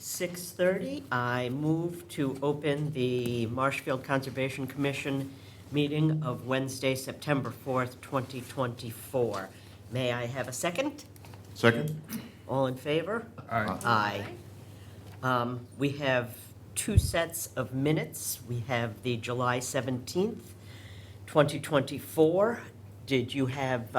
6:30, I move to open the Marshfield Conservation Commission meeting of Wednesday, September 4th, 2024. May I have a second? Second? All in favor? Aye. Aye. We have two sets of minutes. We have the July 17th, 2024. Did you have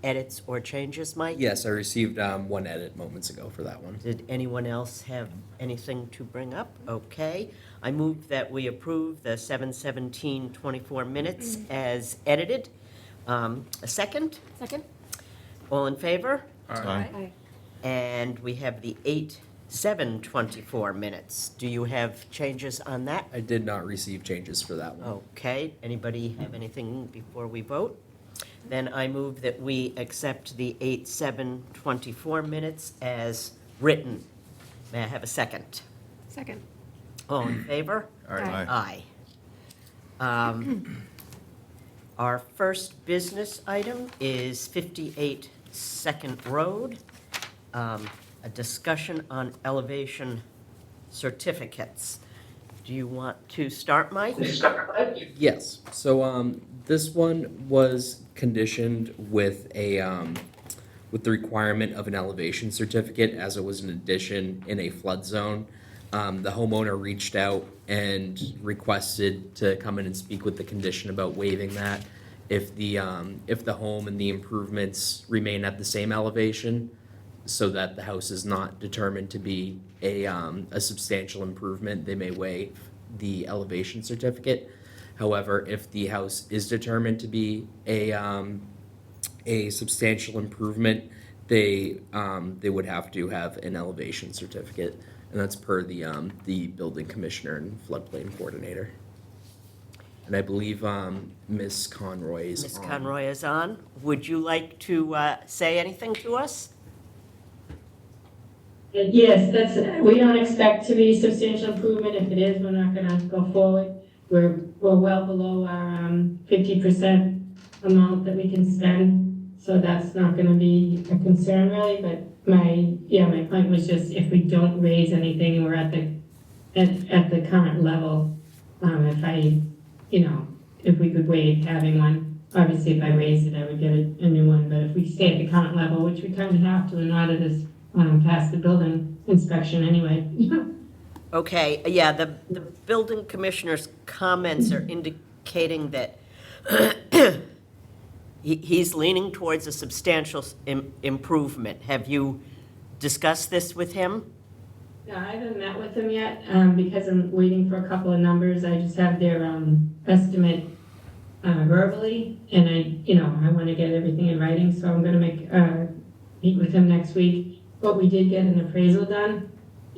edits or changes, Mike? Yes, I received one edit moments ago for that one. Did anyone else have anything to bring up? Okay. I move that we approve the 7/17/24 minutes as edited. A second? Second? All in favor? Aye. And we have the 8/7/24 minutes. Do you have changes on that? I did not receive changes for that one. Okay. Anybody have anything before we vote? Then I move that we accept the 8/7/24 minutes as written. May I have a second? Second. All in favor? Aye. Aye. Our first business item is 58 Second Road, a discussion on elevation certificates. Do you want to start, Mike? Yes, so this one was conditioned with with the requirement of an elevation certificate as it was an addition in a flood zone. The homeowner reached out and requested to come in and speak with the condition about waiving that if the home and the improvements remain at the same elevation, so that the house is not determined to be a substantial improvement, they may waive the elevation certificate. However, if the house is determined to be a substantial improvement, they would have to have an elevation certificate, and that's per the building commissioner and floodplain coordinator. And I believe Ms. Conroy is Ms. on. Conroy is on. Would you like to say anything to us? Yes, we don't expect to be substantial improvement. If it is, we're not gonna go forward. We're well below our 50% amount that we can spend, so that's not gonna be a concern really, but my point was just if we don't raise anything and we're at the current level, if we could waive having one. Obviously, if I raised it, I would get a new one, but if we stay at the current level, which we kind of have to in order to pass the building inspection anyway. Okay, yeah, the building commissioner's comments are indicating that he's leaning towards a substantial improvement. Have you discussed this with him? No, I haven't met with them yet, because I'm waiting for a couple of numbers. I just have their estimate verbally, and I want to get everything in writing, so I'm going to meet with him next week. But we did get an appraisal done,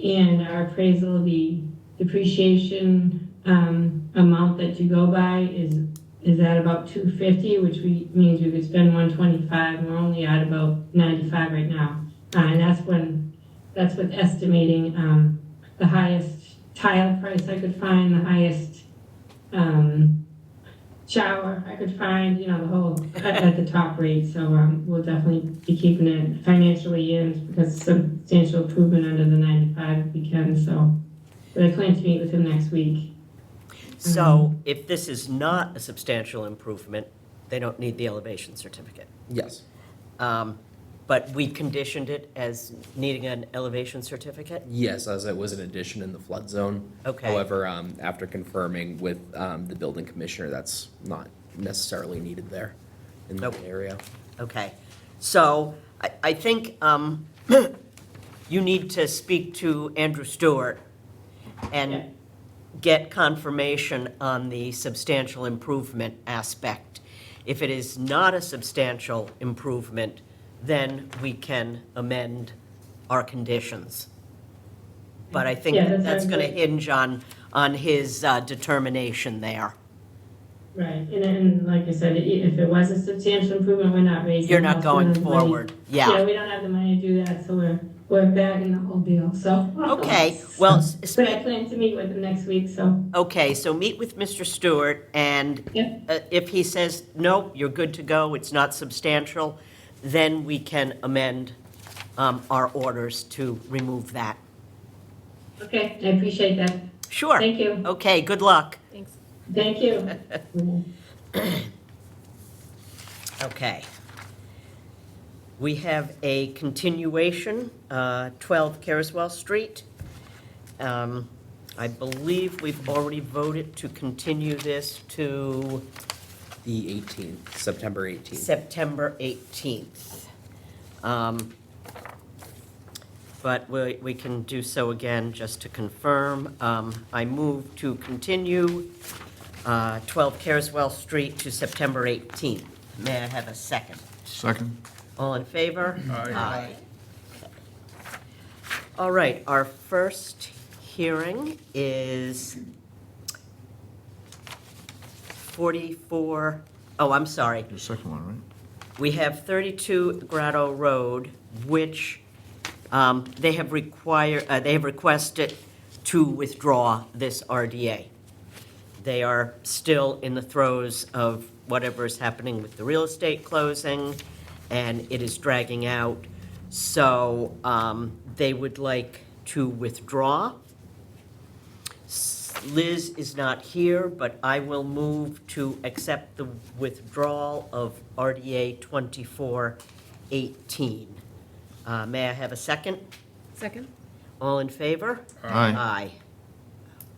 and our appraisal, the depreciation amount that you go by is at about $250, which means we could spend $125. We're only at about $95 right now, and that's with estimating the highest tile price I could find, the highest shower I could find, the whole at the top rate. So we'll definitely be keeping it financially in because it's a substantial improvement under the 95 if we can. So, but I plan to meet with him next week. So if this is not a substantial improvement, they don't need the elevation certificate. Yes. But we conditioned it as needing an elevation certificate? Yes, as it was an addition in the flood zone. Okay. However, after confirming with the building commissioner, that's not necessarily needed there in the area. Okay. So I think you need to speak to Andrew Stewart and get confirmation on the substantial improvement aspect. If it is not a substantial improvement, then we can amend our conditions. But I think that's going to hinge on his determination there. Right, and like I said, if it was a substantial improvement, we're not raising. You're not going forward, yeah. Yeah, we don't have the money to do that, so we're bagging the whole deal, so. Okay, well. But I plan to meet with him next week, so. Okay, so meet with Mr. Stewart, and Yep. if he says, no, you're good to go, it's not substantial, then we can amend our orders to remove that. Okay, I appreciate that. Sure. Thank you. Okay, good luck. Thanks. Thank you. Okay. We have a continuation, 12 Cariswell Street. I believe we've already voted to continue this to The 18th, September 18th. September 18th. But we can do so again just to confirm. I move to continue 12 Cariswell Street to September 18th. May I have a second? Second. All in favor? Aye. All right, our first hearing is 44, oh, I'm sorry. The second one, right? We have 32 Grotto Road, which they have requested to withdraw this RDA. They are still in the throes of whatever is happening with the real estate closing, and it is dragging out. So they would like to withdraw. Liz is not here, but I will move to accept the withdrawal of RDA 2418. May I have a second? Second? All in favor? Aye. Aye.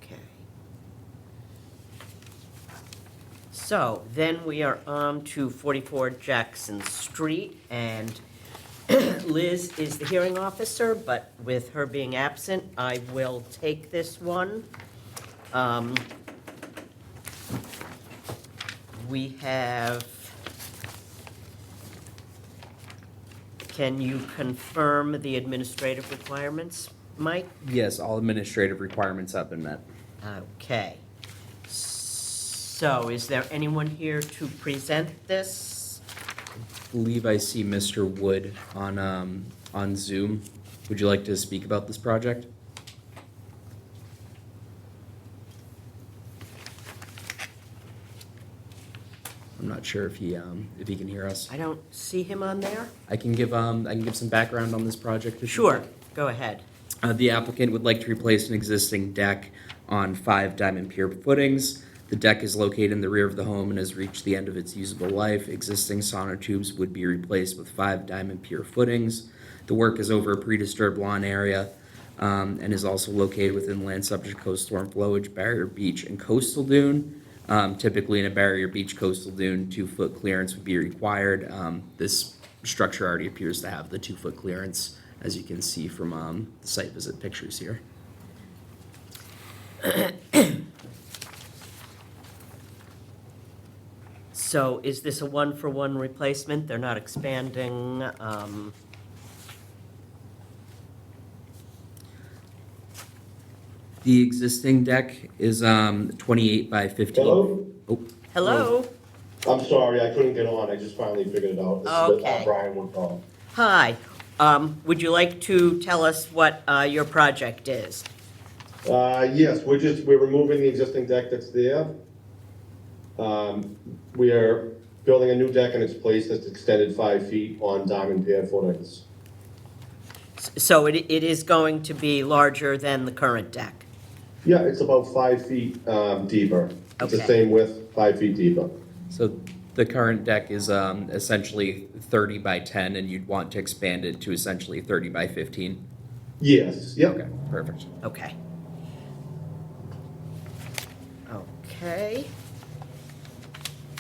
Okay. So then we are on to 44 Jackson Street, and Liz is the hearing officer, but with her being absent, I will take this one. We have, can you confirm the administrative requirements, Mike? Yes, all administrative requirements have been met. Okay. So is there anyone here to present this? I believe I see Mr. Wood on Zoom. Would you like to speak about this project? I'm not sure if he can hear us. I don't see him on there. I can give some background on this project. if you'd Sure, like. go ahead. The applicant would like to replace an existing deck on 5 diamond pier footings. The deck is located in the rear of the home and has reached the end of its usable life. Existing sonotubes would be replaced with 5 diamond pier footings. The work is over a pre-disturbed lawn area and is also located within land subject to coast storm flowage, barrier beach, and coastal dune. Typically in a barrier beach coastal dune, 2-foot clearance would be required. This structure already appears to have the 2-foot clearance, as you can see from the site visit pictures here. So is this a one-for-one replacement? They're not expanding? The existing deck is 28 by 15. Hello? Oh, Hello? I'm sorry, I couldn't get on. I just finally figured it out. This is Okay. Brian Woodcall. Hi. Would you like to tell us what your project is? Yes, we're removing the existing deck that's there. We are building a new deck in its place that's extended 5 feet on diamond pier footings. So it is going to be larger than the current deck? Yeah, it's about 5 feet deeper. It's the Okay. same width, 5 feet deeper. so the current deck is essentially 30 by 10, and you'd want to expand it to essentially 30 by 15? Yes, yep. Okay, perfect. Okay. Okay.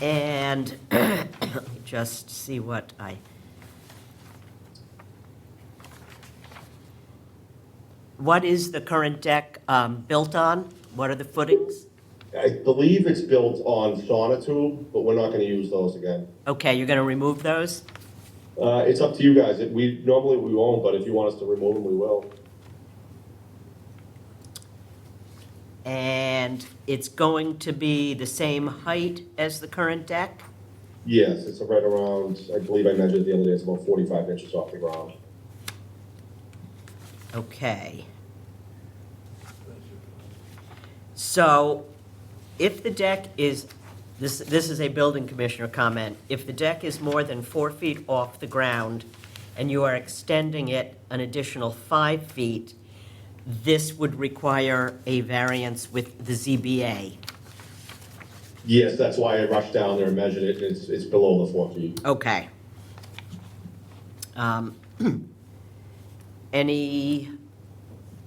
And let me just see what what is the current deck built on? What are the footings? I believe it's built on sonotube, but we're not gonna use those again. Okay, you're going to remove those? It's up to you guys. Normally we won't, but if you want us to remove them, we will. And it's going to be the same height as the current deck? Yes, it's right around, I believe I measured the other day, it's about 45 inches off the ground. Okay. So if the deck is, this is a building commissioner comment, if the deck is more than 4 feet off the ground and you are extending it an additional 5 feet, this would require a variance with the ZBA. Yes, that's why I rushed down there and measured it, and it's below the 4 feet. Okay. Any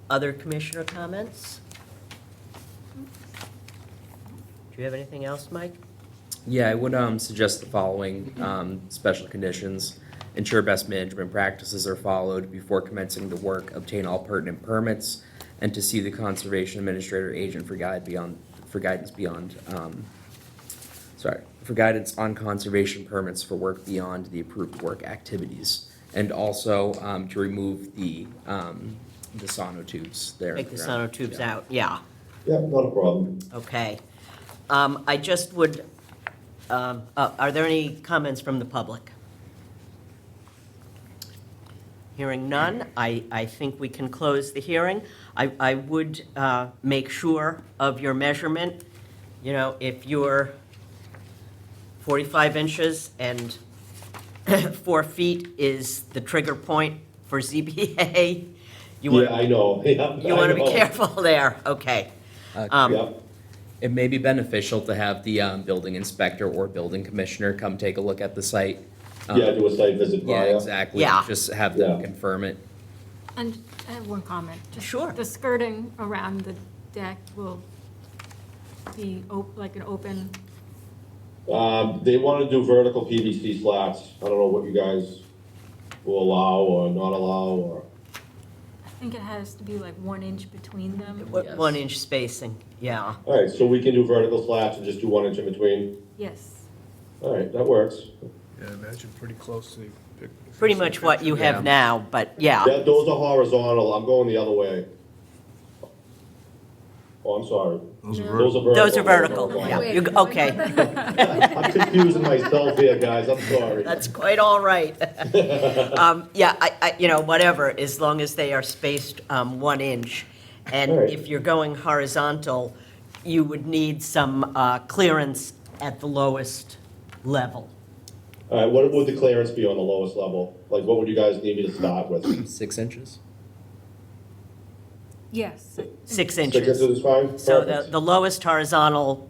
other commissioner comments? Do you have anything else, Mike? Yeah, I would suggest the following special conditions. Ensure best management practices are followed before commencing the work, obtain all pertinent permits, and to see the conservation administrator agent for guidance on conservation permits for work beyond the approved work activities. And also to remove the sonotubes there. Take the sonotubes out, yeah, Yeah, not a problem. okay. I just would, are there any comments from the public? Hearing none, I think we can close the hearing. I would make sure of your measurement. You know, if you're 45 inches and 4 feet is the trigger point for ZBA, you Yeah, I know. Yeah, you want to be I know. careful there, okay. Yeah, It may be beneficial to have the building inspector or building commissioner come take a look at the site. yeah, do a site visit Yeah, prior. exactly. Yeah. Just have them Yeah. confirm it. And I have one comment. Just Sure. The skirting around the deck will be like an open, They want to do vertical PVC slats. I don't know what you guys will allow or not allow, or, I think it has to be like 1 inch between them. Yes. 1 inch spacing, yeah. all right, so we can do vertical slats and just do 1 inch in between? Yes. All right, that works. Yeah, imagine pretty close to the. Pretty much what you have Yeah. now, but yeah. Yeah, those are horizontal, I'm going the other way. Oh, I'm sorry. Those are No. vertical. Those are vertical, Those are yeah. Wait, You- what? Okay, I'm confusing myself here, guys, I'm sorry. that's quite all right. Yeah, you know, whatever, as long as they are spaced 1 inch. And All right. if you're going horizontal, you would need some clearance at the lowest level. All right, what would the clearance be on the lowest level? Like, what would you guys need me to start with? 6 inches? Yes. 6 6 inches. inches is fine? So Perfect. the lowest horizontal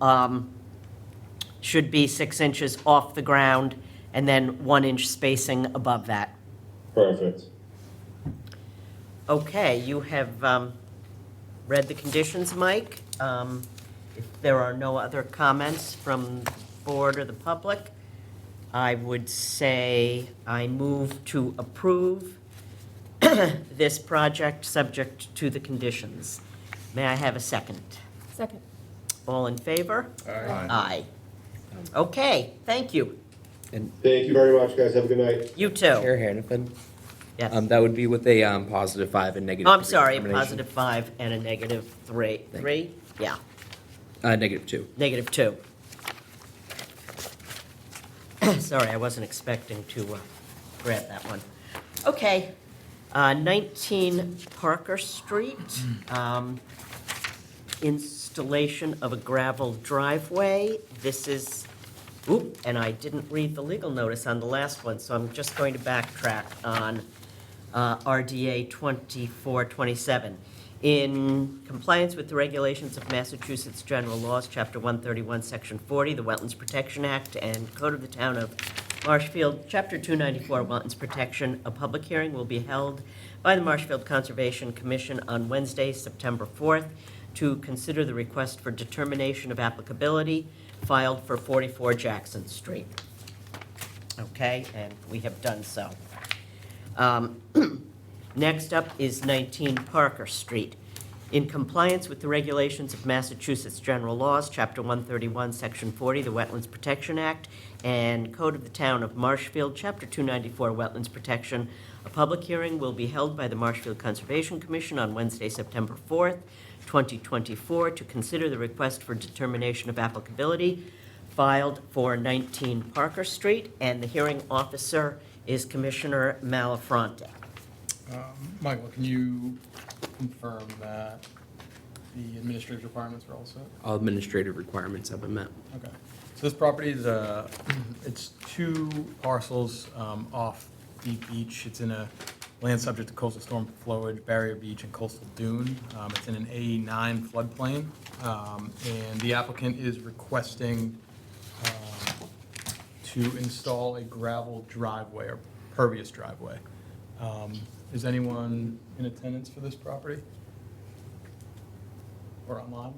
should be 6 inches off the ground, and then 1 inch spacing above that. Perfect. Okay, you have read the conditions, Mike. If there are no other comments from the board or the public, I would say I move to approve this project subject to the conditions. May I have a second? Second. All in favor? Aye. Aye. Okay, thank you. And Thank you very much, guys, have a good night. You too. Chair Hannafin, Yes. that would be with a +5 and negative. Oh, I'm sorry, a 3 determination. +5 and a -3. Thank 3? Yeah, -2. -2. Sorry, I wasn't expecting to grab that one. Okay, 19 Parker Street, installation of a gravel driveway. This is, oop, and I didn't read the legal notice on the last one, so I'm just going to backtrack on RDA 2427. In compliance with the regulations of Massachusetts General Laws, Chapter 131, Section 40, the Wetlands Protection Act, and Code of the Town of Marshfield, Chapter 294, Wetlands Protection, a public hearing will be held by the Marshfield Conservation Commission on Wednesday, September 4th, to consider the request for determination of applicability filed for 44 Jackson Street. Okay, and we have done so. Next up is 19 Parker Street. In compliance with the regulations of Massachusetts General Laws, Chapter 131, Section 40, the Wetlands Protection Act, and Code of the Town of Marshfield, Chapter 294, Wetlands Protection, a public hearing will be held by the Marshfield Conservation Commission on Wednesday, September 4th, 2024, to consider the request for determination of applicability filed for 19 Parker Street, and the hearing officer is Commissioner Malafronte. Michael, can you confirm that the administrative requirements are all set? All administrative requirements have been met. Okay. So this property is, it's 2 parcels off the beach. It's in a land subject to coastal storm flowage, barrier beach, and coastal dune. It's in an A9 floodplain, and the applicant is requesting to install a gravel driveway or pervious driveway. Is anyone in attendance for this property? Or online?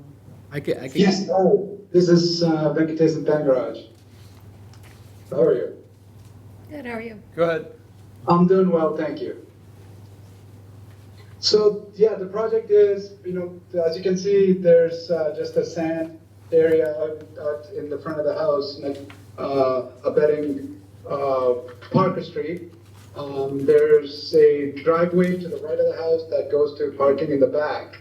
I could. Yes, hello. This is Venkatesan Tangaraj. How are you? Good, how are you? Go ahead. I'm doing well, thank you. So, yeah, the project is, as you can see, there's just a sand area out in the front of the house, abutting Parker Street. There's a driveway to the right of the house that goes to parking in the back.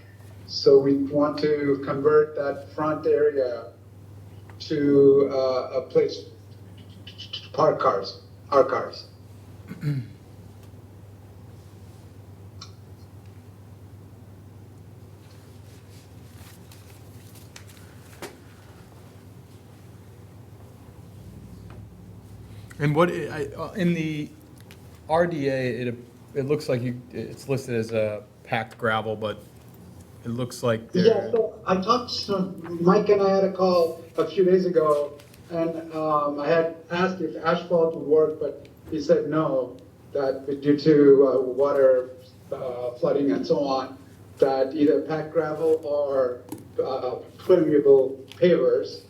So we want to convert that front area to a place to park cars, our cars. And what, in the RDA, it looks like it's listed as a packed gravel, but it looks like Yeah, so I talked to Mike and I had a call a few days ago, and I had asked if asphalt would work, but he said no, that due to water flooding and so on, that either packed gravel or permeable pavers.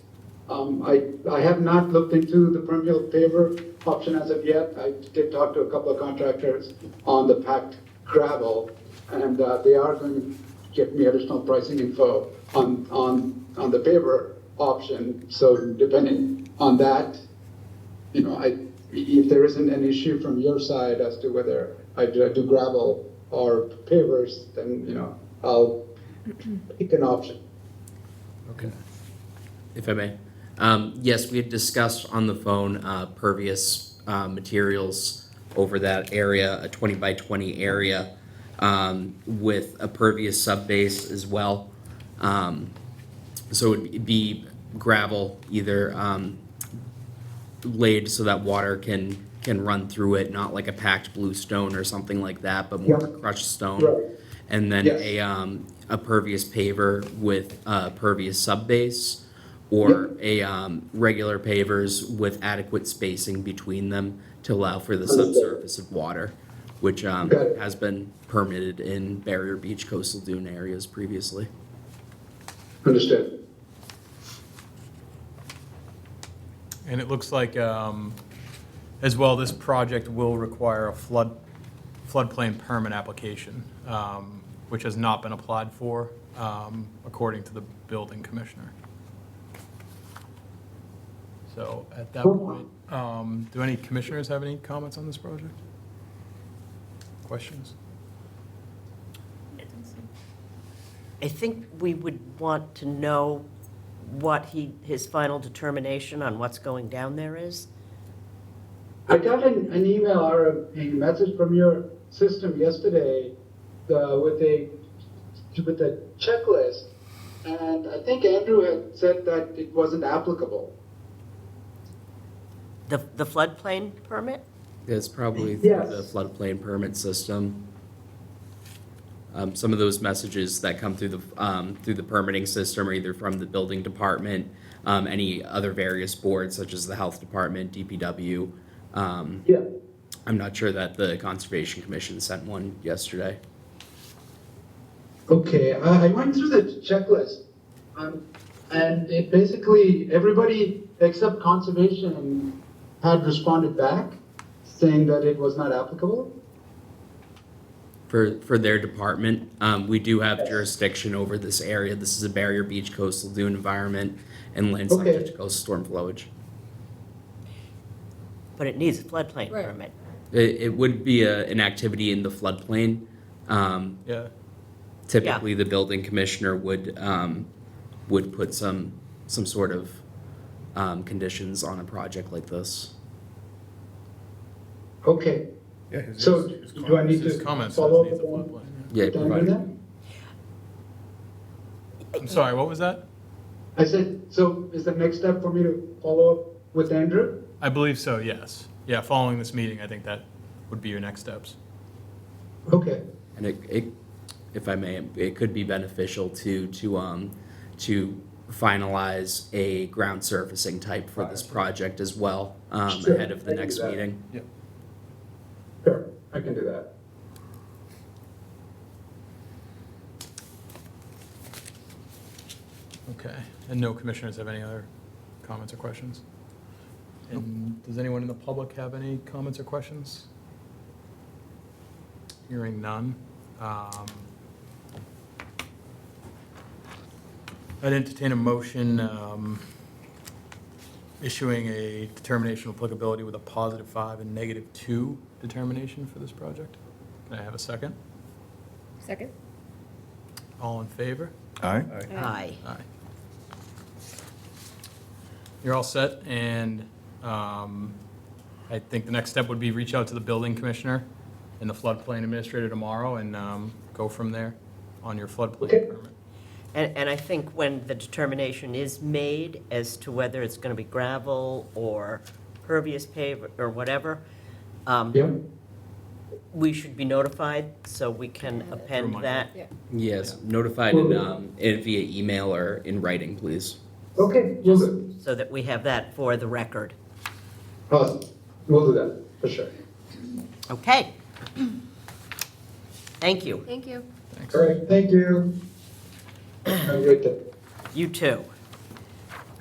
I have not looked into the permeable paver option as of yet. I did talk to a couple of contractors on the packed gravel, and they are going to get me additional pricing info on the paver option. So depending on that, if there isn't an issue from your side as to whether I do gravel or pavers, then I'll pick an option. Okay. If I may. Yes, we had discussed on the phone pervious materials over that area, a 20 by 20 area, with a pervious subbase as well. So it'd be gravel, either laid so that water can run through it, not like a packed bluestone or something like that, but more Yeah. crushed stone. Right. And then Yes. a pervious paver with a pervious subbase, or a regular pavers with adequate spacing between them to allow for the Understood. subsurface of water, which Got it. has been permitted in barrier beach coastal dune areas previously. Understood. And it looks like, as well, this project will require a floodplain permit application, which has not been applied for, according to the building commissioner. So at that point, do any commissioners have any comments on this project? Questions? I think we would want to know what his final determination on what's going down there is. I got an email or a message from your system yesterday with a checklist, and I think Andrew had said that it wasn't applicable. The floodplain permit? It's probably through Yes. the floodplain permit system. Some of those messages that come through the permitting system are either from the building department, any other various boards such as the health department, DPW. Yeah. I'm not sure that the Conservation Commission sent one yesterday. Okay, I went through the checklist, and it basically, everybody except conservation had responded back saying that it was not applicable. For their department, we do have jurisdiction over this area. This is a barrier beach coastal dune environment and land Okay. subject to coastal storm flowage. But it needs a floodplain Right. permit. It would be an activity in the floodplain. Yeah. Typically, the building commissioner would put some sort of conditions on a project like this. Okay, Yeah. So, do I need to Comments follow needs up a on- floodplain. Yeah, can I do provide. that? I'm sorry, what was that? I said, so is the next step for me to follow up with Andrew? I believe so, yes. Yeah, following this meeting, I think that would be your next steps. Okay, And if I may, it could be beneficial to finalize a ground surfacing type for this project as well, Sure, ahead of the I can do next that. meeting. sure, I can do that. Okay, and no commissioners have any other comments or questions? And does anyone in the public have any comments or questions? Hearing none. I'd entertain a motion issuing a determination of applicability with a +5 and -2 determination for this project. Can I have a second? Second? All in favor? Aye. Aye. Aye. You're all set, and I think the next step would be reach out to the building commissioner and the floodplain administrator tomorrow and go from there on your floodplain Okay. permit. And I think when the determination is made as to whether it's going to be gravel or pervious pave or whatever, Yeah, we should be notified so we can append Reminder. that. Yeah. Yes, notified in via email or in writing, please. okay, we'll do, So that we have that for the record. awesome, we'll do that, for sure. Okay. Thank you. Thank you. Thanks. All right, thank you. Have a great day. You too.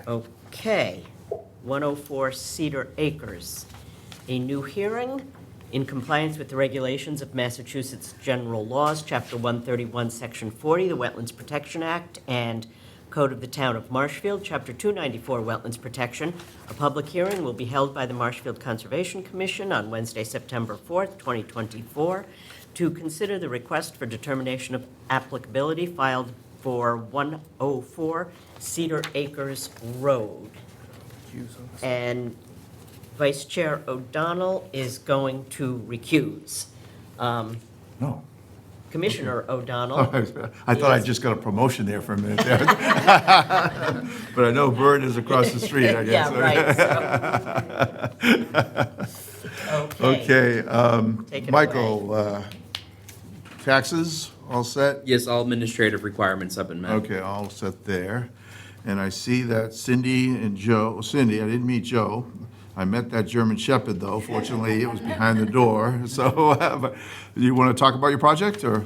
Okay. 104 Cedar Acres. A new hearing in compliance with the regulations of Massachusetts General Laws, Chapter 131, Section 40, the Wetlands Protection Act, and Code of the Town of Marshfield, Chapter 294, Wetlands Protection. A public hearing will be held by the Marshfield Conservation Commission on Wednesday, September 4th, 2024, to consider the request for determination of applicability filed for 104 Cedar Acres Road. And Vice Chair O'Donnell is going to recuse. No. Commissioner O'Donnell, I thought I just got a promotion there for a minute there. But I know Bird is across the street, I guess. yeah, right, so. Okay, Take it Michael, taxes, all set? Yes, all administrative requirements have been met. Okay, all set there. And I see that Cindy, I didn't meet Joe. I met that German Shepherd, though. Fortunately, it was behind the door. So, but you want to talk about your project, or?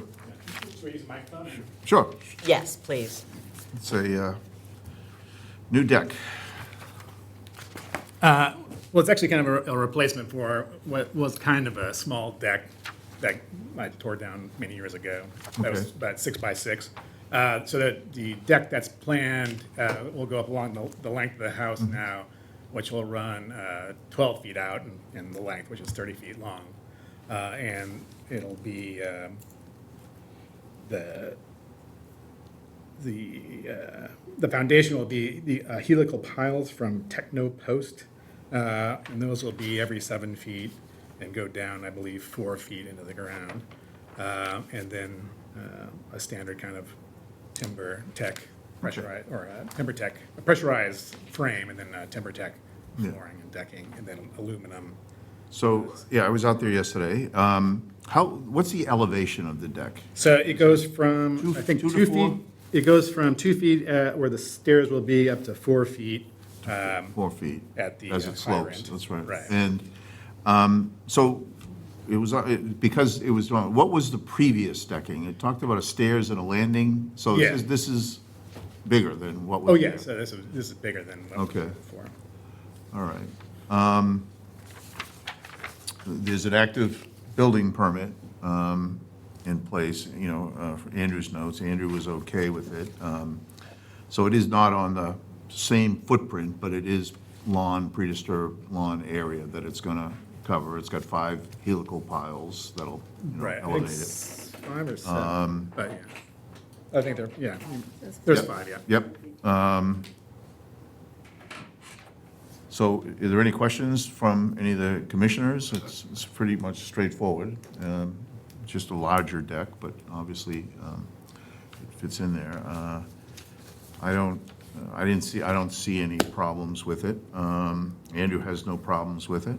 Sure. Yes, please. It's a new deck. Well, it's actually kind of a replacement for what was kind of a small deck that I tore down many years ago. That was Okay. about 6 by 6. So that the deck that's planned will go up along the length of the house now, which will run 12 feet out in the length, which is 30 feet long. And it'll be the foundation will be the helical piles from Techno Post, and those will be every 7 feet and go down, I believe, 4 feet into the ground. And then a standard kind of timber tech pressurized, or timber tech, a pressurized frame, and then timber tech flooring and decking, and then aluminum. So, yeah, I was out there yesterday. What's the elevation of the deck? So it goes from, Two- I think, 2 to 2 4? feet. It goes from 2 feet where the stairs will be up to 4 feet. 4 feet. At the, As higher it slopes, end. that's right. Right. And so it was, because it was, what was the previous decking? It talked about a stairs and a landing, so Yeah. this is bigger than what was Oh, there? yeah, so this is bigger than what was Okay. before. All right. There's an active building permit in place, for Andrew's notes. Andrew was okay with it. So it is not on the same footprint, but it is lawn, pre-disturbed lawn area that it's going to cover. It's got 5 helical piles that'll Right, I think elevate it. 5 or 7, but yeah. I think there's Yep. 5, yeah. Yep. So are there any questions from any of the commissioners? It's pretty much straightforward. Just a larger deck, but obviously it fits in there. I don't see any problems with it. Andrew has no problems with it.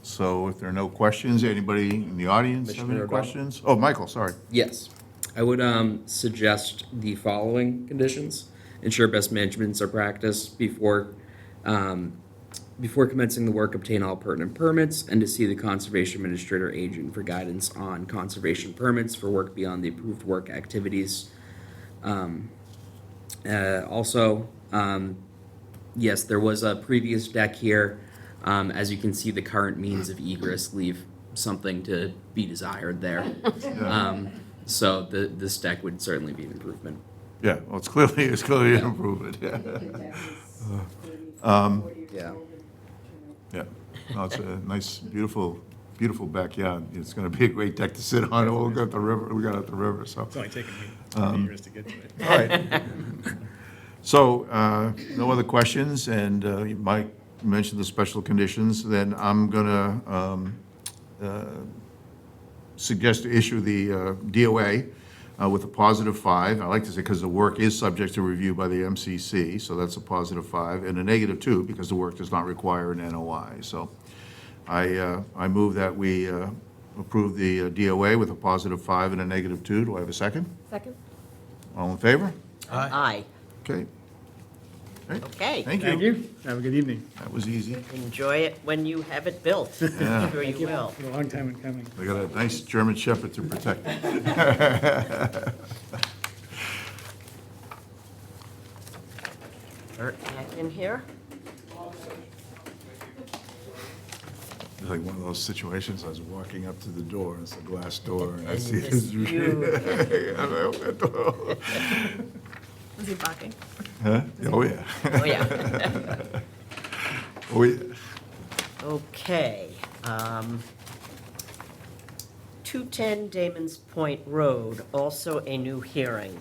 So if there are no questions, anybody in the audience have any Commissioner O'Donnell? questions? Oh, Michael, sorry. Yes. I would suggest the following conditions. Ensure best managements are practiced before commencing the work, obtain all pertinent permits, and to see the conservation administrator agent for guidance on conservation permits for work beyond the approved work activities. Also, yes, there was a previous deck here. As you can see, the current means of egress leave something to be desired there. So this deck would certainly be an improvement. Yeah, well, it's clearly an improvement, yeah. Yeah. Yeah, no, it's a nice, beautiful backyard. It's gonna be a great deck to sit on. We got the river, so. It's only taken me 20 years to get to it. All right. So, no other questions, and Mike mentioned the special conditions, then I'm gonna suggest to issue the DOA with a +5. I like to say, because the work is subject to review by the MCC, so that's a +5, and a -2, because the work does not require an NOI. So I move that we approve the DOA with a +5 and a -2. Do I have a second? Second? All in favor? Aye. Okay. Great. Okay. Thank Thank you. you. Have a good evening. That was easy. Enjoy it when you have it built. Yeah. I'm sure you will. It's been a long time in coming. We got a nice German Shepherd to protect it. Bert back in here? It's like one of those situations, I was walking up to the door, it's a glass door, and I And see this this. view. And I open that door. Was he barking? Huh? Oh, yeah. Oh, yeah. Oh, yeah. Okay. 210 Damon's Point Road, also a new hearing.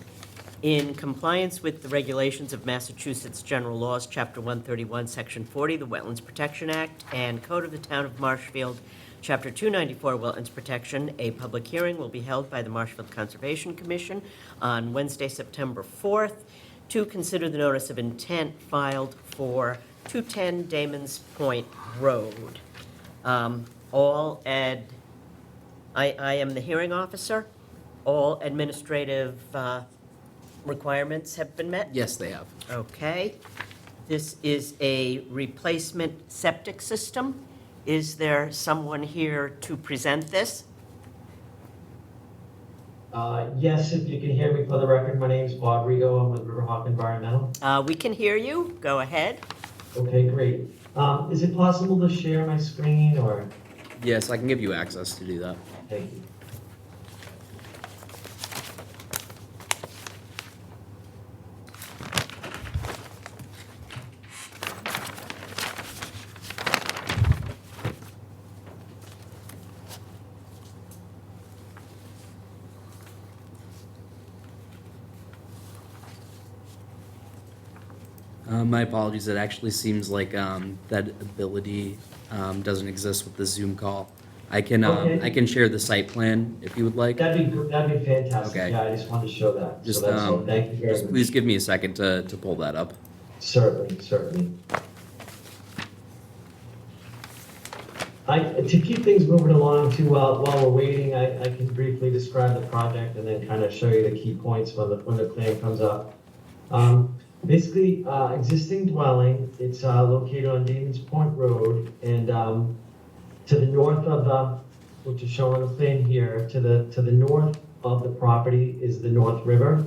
In compliance with the regulations of Massachusetts General Laws, Chapter 131, Section 40, the Wetlands Protection Act, and Code of the Town of Marshfield, Chapter 294, Wetlands Protection, a public hearing will be held by the Marshfield Conservation Commission on Wednesday, September 4th, to consider the notice of intent filed for 210 Damon's Point Road. I am the hearing officer. All administrative requirements have been met? Yes, they have. Okay. This is a replacement septic system. Is there someone here to present this? Yes, if you can hear me for the record, my name's Bob Rigo, I'm with Riverhawk Environmental. We can hear you. Go ahead. Okay, great. Is it possible to share my screen, or? Yes, I can give you access to do that. Thank you. My apologies, it actually seems like that ability doesn't exist with the Zoom call. I can Okay. share the site plan if you would like. That'd be fantastic. Okay. Yeah, I just wanted to show that. Just, So that's all. Thank you very just much. please give me a second to pull that up. Certainly. To keep things moving along too, while we're waiting, I can briefly describe the project and then kind of show you the key points when the plan comes up. Basically, existing dwelling, it's located on Damon's Point Road, and to the north of which is shown on the plan here, to the north of the property is the North River.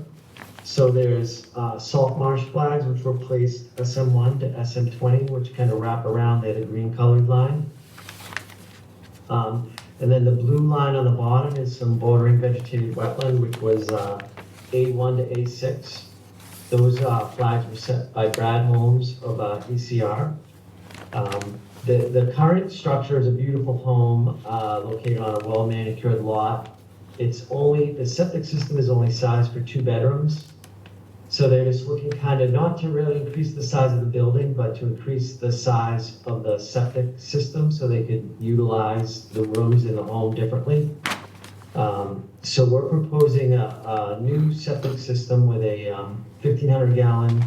So there's salt marsh flags, which were placed SM1 to SM20, which kind of wrap around there, the green colored line. And then the blue line on the bottom is some bordering vegetated wetland, which was A1 to A6. Those flags were set by Brad Holmes of ECR. The current structure is a beautiful home located on a well-manicured lot. The septic system is only sized for 2 bedrooms. So they're just looking kind of not to really increase the size of the building, but to increase the size of the septic system so they could utilize the rooms in the home differently. So we're proposing a new septic system with a 1,500-gallon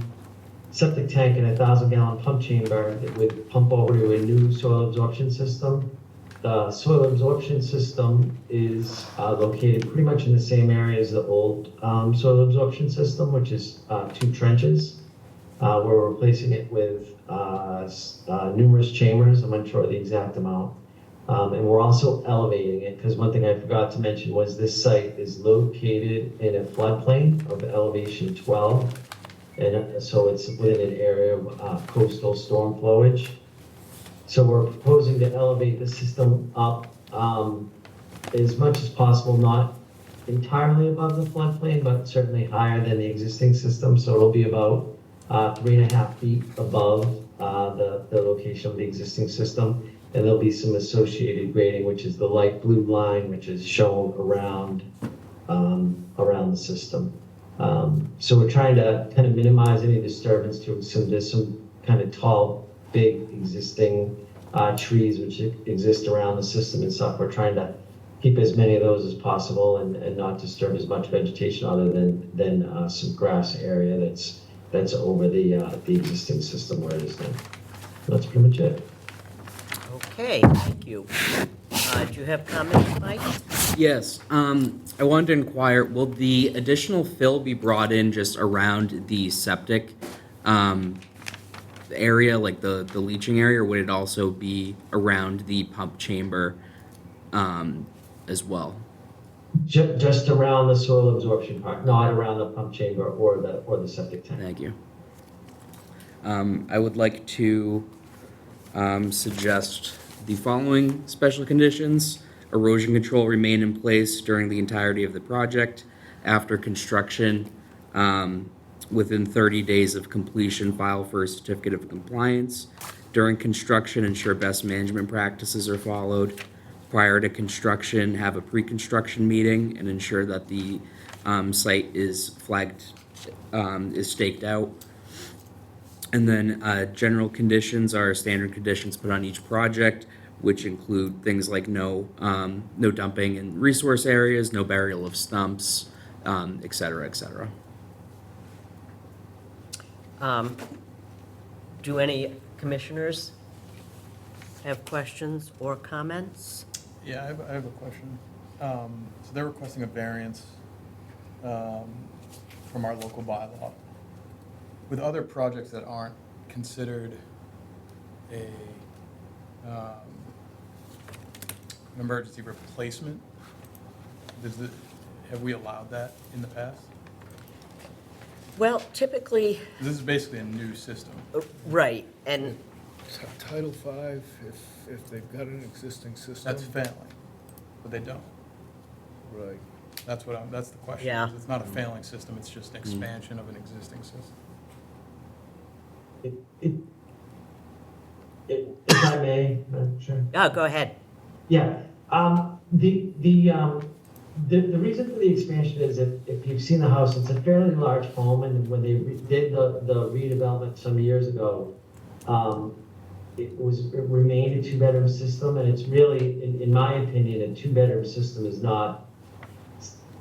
septic tank and a 1,000-gallon pump chamber that would pump over to a new soil absorption system. The soil absorption system is located pretty much in the same area as the old soil absorption system, which is 2 trenches. We're replacing it with numerous chambers. I'm unsure of the exact amount. And we're also elevating it, because one thing I forgot to mention was this site is located in a floodplain of elevation 12. And so it's within an area of coastal storm flowage. So we're proposing to elevate the system up as much as possible, not entirely above the floodplain, but certainly higher than the existing system. So it'll be about 3.5 feet above the location of the existing system. And there'll be some associated grading, which is the light blue line, which is shown around the system. So we're trying to kind of minimize any disturbance to there's some kind of tall, big existing trees which exist around the system and stuff. We're trying to keep as many of those as possible and not disturb as much vegetation other than some grass area that's over the existing system where it is now. That's pretty much it. Okay, thank you. Do you have comments, Mike? Yes, I wanted to inquire, will the additional fill be brought in just around the septic area, like the leaching area, or would it also be around the pump chamber as well? Just around the soil absorption part, not around the pump chamber or the septic tank. Thank you. I would like to suggest the following special conditions. Erosion control remain in place during the entirety of the project. After construction, within 30 days of completion, file for a certificate of compliance. During construction, ensure best management practices are followed. Prior to construction, have a pre-construction meeting and ensure that the site is flagged, is staked out. And then general conditions are standard conditions put on each project, which include things like no dumping in resource areas, no burial of stumps, et cetera, et cetera. Do any commissioners have questions or comments? Yeah, I have a question. So they're requesting a variance from our local bylaw. With other projects that aren't considered an emergency replacement, have we allowed that in the past? Well, typically, This is basically a new system. right, and Title V, if they've got an existing system. That's failing, but they don't. Right. That's the question. Yeah. It's not a failing system, it's just an expansion of an existing system. If I may, Madam Chair. oh, go ahead. Yeah, the reason for the expansion is if you've seen the house, it's a fairly large home, and when they did the redevelopment some years ago, it remained a 2-bedroom system, and it's really, in my opinion, a 2-bedroom system is not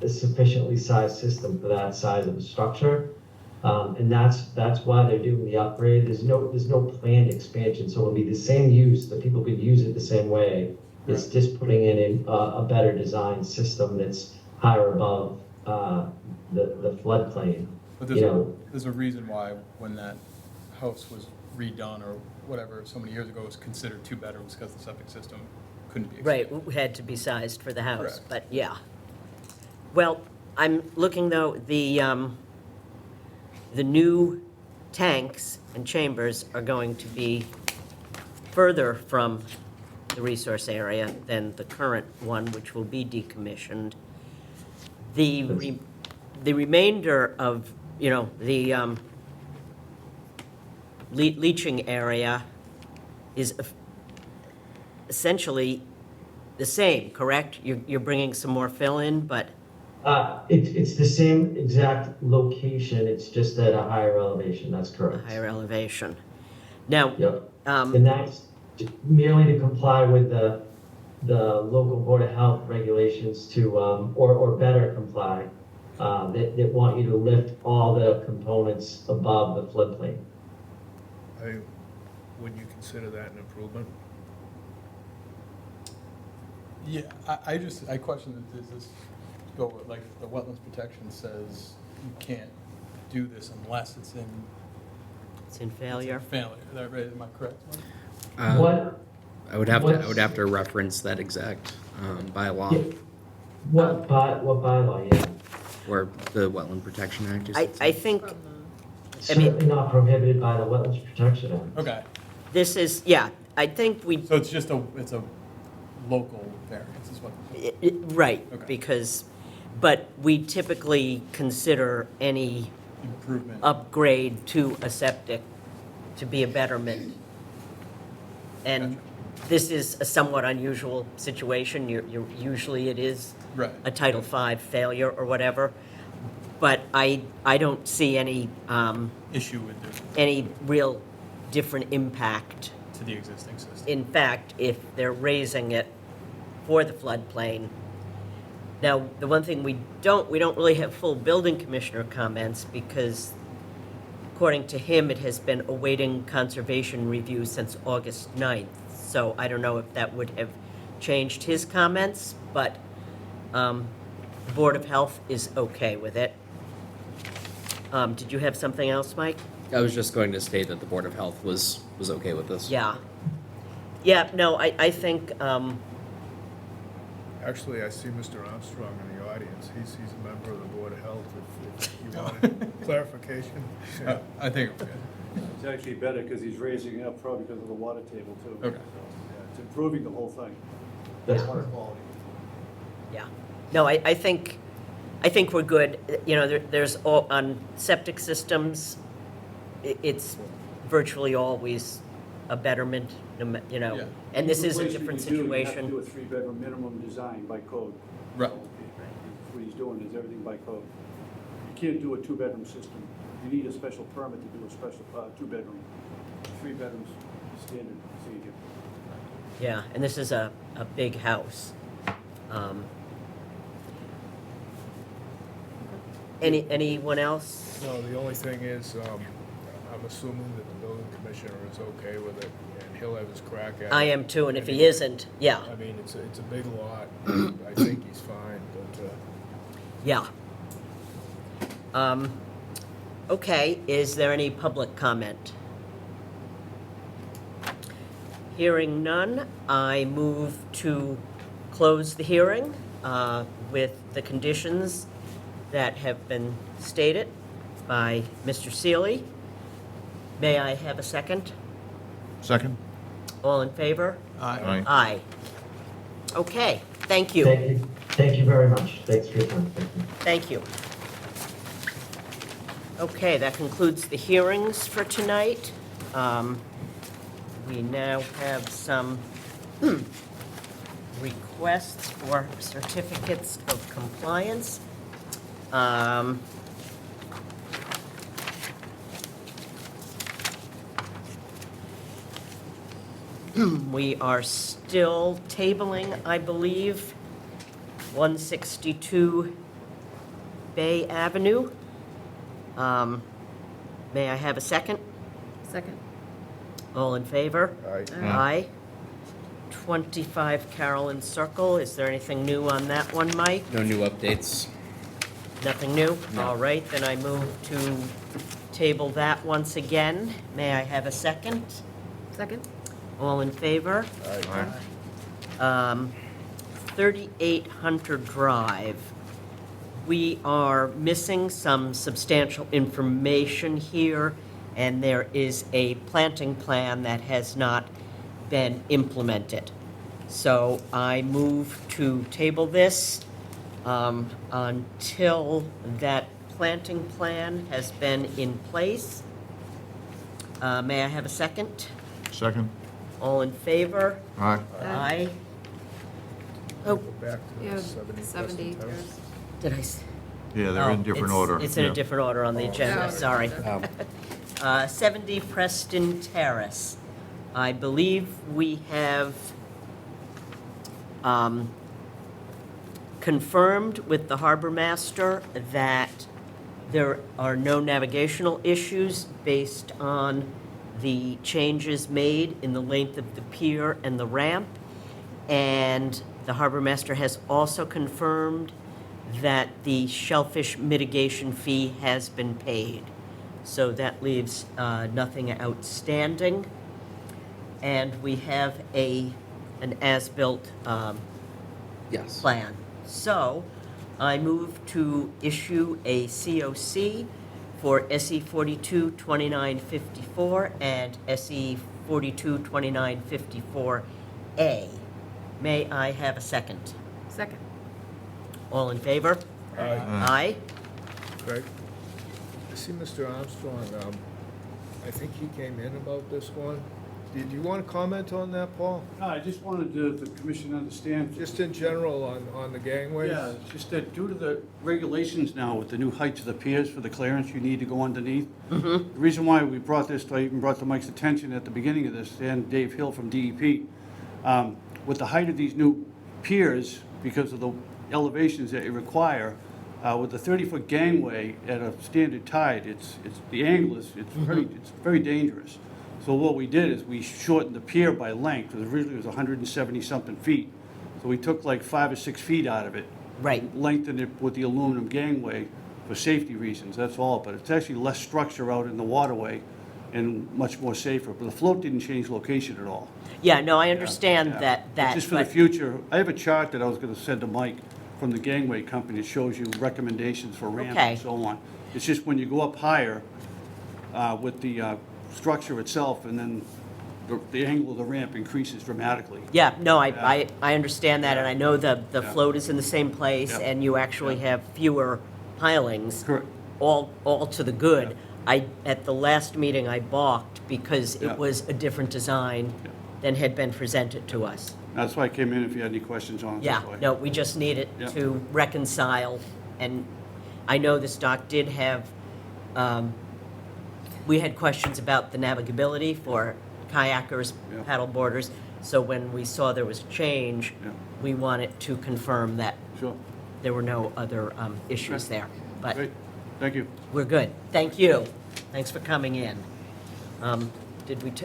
a sufficiently sized system for that size of a structure. And that's why they're doing the upgrade. There's no planned expansion, so it'll be the same use, that people could use it the same way. It's just putting in a better design system that's higher above the floodplain. But there's a reason why when that house was redone or whatever so many years ago, it was considered 2 bedrooms because the septic system couldn't be expanded. Right, it had to be sized for the house, Correct. but yeah. Well, I'm looking though, the new tanks and chambers are going to be further from the resource area than the current one, which will be decommissioned. The remainder of, the leaching area is essentially the same, correct? You're bringing some more fill in, but It's the same exact location, it's just at a higher elevation, that's a correct. higher elevation. Now, Yep, and that's merely to comply with the local Board of Health regulations to, or better comply, that want you to lift all the components above the floodplain. Would you consider that an improvement? Yeah, I question that, does this go, with, like, the wetlands protection says you can't do this unless it's in. It's in failure. Failure, is that right, am I correct? What, I would have to reference that exact bylaw, yeah, what bylaw, yeah? or the Wetland Protection Act. I think, It's I mean- certainly not prohibited by the Wetlands Protection Act. Okay, this is, yeah, I think we, so it's a local variance is what. right, Okay. because, but we typically consider any Improvement. upgrade to a septic to be a betterment. And this is a somewhat unusual situation. Usually it is Right. a Title V failure or whatever. But I don't see any, Issue with the, any real different impact. to the existing system. In fact, if they're raising it for the floodplain. Now, the one thing we don't really have full building commissioner comments because according to him, it has been awaiting conservation review since August 9th. So I don't know if that would have changed his comments, but the Board of Health is okay with it. Did you have something else, Mike? I was just going to state that the Board of Health was okay with this. Yeah. Yeah, no, I think, Actually, I see Mr. Armstrong in the audience. He's a member of the Board of Health, if you wanted clarification. I think it's good. It's actually better because he's raising it up probably because of the water table too. Okay. So, yeah, it's improving the whole thing. That's Water quality. yeah. No, I think we're good. You know, there's all, on septic systems, it's virtually always a betterment, you know. Yeah. And this is a Replacement different you do, you have to situation. do a 3-bedroom minimum design by code. Right. So, what he's doing is everything by code. You can't do a 2-bedroom system. You need a special permit to do a special 2-bedroom. 3 bedrooms, standard procedure. Yeah, and this is a big house. Anyone else? No, the only thing is, I'm assuming that the building commissioner is okay with it, and he'll have his crack at it. I am too, and if he isn't, yeah, I mean, it's a big lot. I think he's fine, but, yeah. Okay, is there any public comment? Hearing none, I move to close the hearing with the conditions that have been stated by Mr. Seeley. May I have a second? Second? All in favor? Aye. Aye. Okay, thank you. Thank you very much. Thanks for your time. Thank you. Thank you. Okay, that concludes the hearings for tonight. We now have some requests for certificates of compliance. We are still tabling, I believe, 162 Bay Avenue. May I have a second? Second. All in favor? Aye. Aye. 25 Carolyn Circle, is there anything new on that one, Mike? No new updates. Nothing new? No. All right, then I move to table that once again. May I have a second? Second? All in favor? Aye. 38 Hunter Drive. We are missing some substantial information here, and there is a planting plan that has not been implemented. So I move to table this until that planting plan has been in place. May I have a second? Second? All in favor? Aye. Aye. Oh, Go back to Yeah, the 70 70 Crescent House. first. did I? Yeah, they're in different order. It's in a Yeah. different order on the agenda, Oh, sorry. okay. 70 Preston Terrace. I believe we have confirmed with the harbor master that there are no navigational issues based on the changes made in the length of the pier and the ramp. And The harbor master has also confirmed that the shellfish mitigation fee has been paid. So that leaves nothing outstanding. And we have an as-built Yes. plan. So I move to issue a COC for SE 422954 and SE 422954A. May I have a second? Second. All in favor? Aye. Craig? I see Mr. Armstrong, I think he came in about this one. Did you want to comment on that, Paul? No, I just wanted the commission to understand. Just in general on the gangways? Yeah, it's just that due to the regulations now with the new heights of the piers for the clearance you need to go underneath. The reason why we brought this, I even brought to Mike's attention at the beginning of this, and Dave Hill from DEP, with the height of these new piers, because of the elevations that you require, with the 30-foot gangway at a standard tide, it's the angle is, it's very dangerous. So what we did is we shortened the pier by length, because originally it was 170-something feet. So we took like 5 or 6 feet out of it. Right. Lengthened it with the aluminum gangway for safety reasons, that's all. But it's actually less structure out in the waterway and much more safer. But the float didn't change location at all. Yeah, no, I understand Yeah. that. But just for the but- future, I have a chart that I was gonna send to Mike from the gangway company. It shows you recommendations for ramps Okay. and so on. It's just when you go up higher with the structure itself, and then the angle of the ramp increases dramatically. Yeah, no, I Yeah. understand that, and I know the Yeah. float is in the same place, Yeah. and you actually Yeah. have fewer pilings. Correct. All to the good. Yeah. At the last meeting, I balked because Yeah. it was a different design Yeah. than had been presented to us. That's why I came in if you had any questions on it. Yeah, that's why. no, we just need it Yeah. to reconcile, and I know this dock did have, we had questions about the navigability for kayakers, Yeah. paddle boarders, so when we saw there was a change, Yeah. we wanted to confirm that Sure. there were no other issues Okay. there. But Great. Thank you. we're good. Thank you. Thanks for coming in.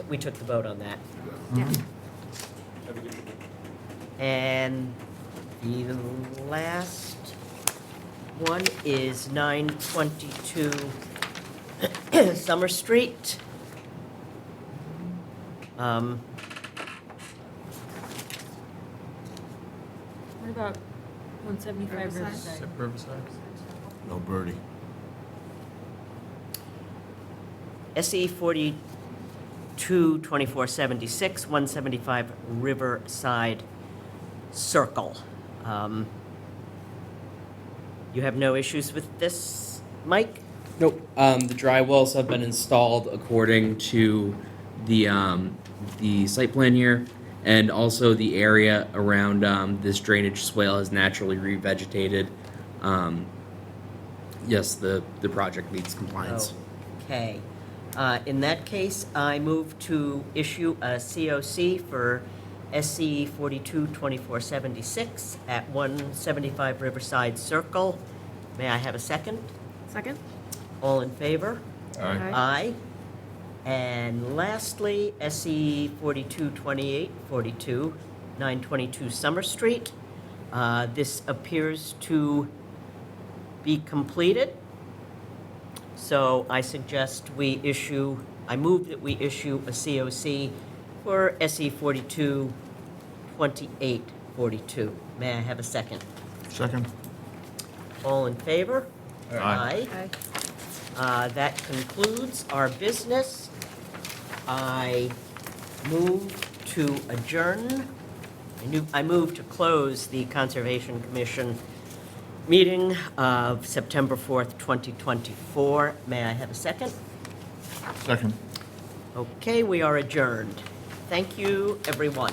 We took the vote on that. Yeah. And the last one is 922 Summer Street. What about 175 Riverside? Riverside? No birdie. SE 422476, 175 Riverside Circle. You have no issues with this, Mike? Nope. The dry wells have been installed according to the site plan here, and also the area around this drainage swale is naturally revegetated. Yes, the project meets compliance. Okay. In that case, I move to issue a COC for SE 422476 at 175 Riverside Circle. May I have a second? Second? All in favor? Aye. Aye. And lastly, SE 422842, 922 Summer Street. This appears to be completed. So I move that we issue a COC for SE 422842. May I have a second? Second? All in favor? Aye. Aye. That concludes our business. I move to adjourn. I move to close the Conservation Commission meeting of September 4th, 2024. May I have a second? Second. Okay, we are adjourned. Thank you, everyone.